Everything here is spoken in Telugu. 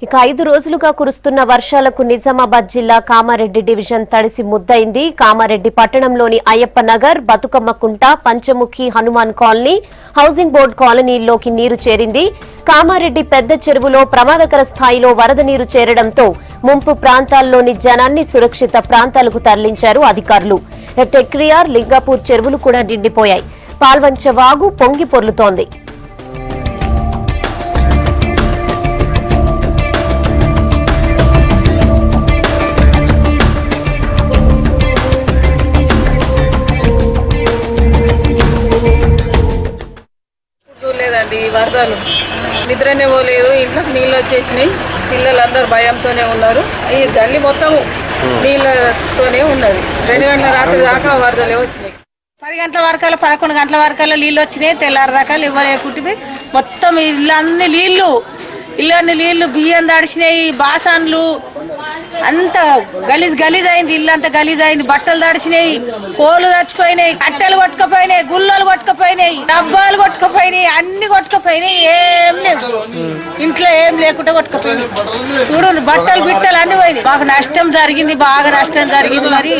ఇక 5 రోజులుగా కురుస్తున్న వర్షాలకు నిజామాబాద్ జిల్లా కామారెడ్డి డివిజన్ తడిసి ముద్దయింది. కామారెడ్డి పట్టణంలోని Ayyappa Nagar, Bathukamma Kunta, Panchamukhi Hanuman colony, housing board కాలనీల్లోకి నీరు చేరింది. కామారెడ్డి పెద్ద చెరువులో ప్రమాదకర స్థాయిలో వరద నీరు చేరడంతో ముంపు ప్రాంతాల్లోని జనాన్ని సురక్షిత ప్రాంతాలకు తరలించారు అధికారులు. టెక్రియార్, లింగాపూర్ చెరువులు కూడా నిండిపోయాయి. పాల్వంచ వాగు పొంగి పొర్లుతోంది. వరదలు నిద్రనే పోలేదు, ఇంట్లోకి నీళ్ళు వచ్చేసినాయి. పిల్లలందరూ భయంతోనే ఉన్నారు. ఈ గల్లీ మొత్తం నీళ్ళతోనే ఉన్నది. 2 గంటల రాత్రి దాకా వరదలే వచ్చినాయి. 10 గంటల వరకల్లా 11 గంటల వరకల్లా నీళ్ళు వచ్చినాయి. తెల్లారి దాకా ఇవ్వలేకుంటే మొత్తం ఇళ్ళన్నీ నీళ్ళు, బియ్యం తడిచినాయి, బాసన్లు అంత గలీజ్ అయింది. ఇల్లు అంతా గలీజ్ అయింది. బట్టలు తడిచినాయి, కోళ్ళు చచ్చిపోయినాయి, కట్టెలు కొట్టుకుపోయినాయి, గుల్లలు కొట్టుకుపోయినాయి, డబ్బాలు కొట్టుకుపోయినాయి, అన్ని కొట్టుకుపోయినాయి. ఏం లేవు, ఇంట్లో ఏం లేకుండా కొట్టుకుపోయినాయి. చూడు, బట్టలు బిట్టలు అన్ని పోయినాయి. మాకు నష్టం జరిగింది, బాగా నష్టం జరిగింది. మరి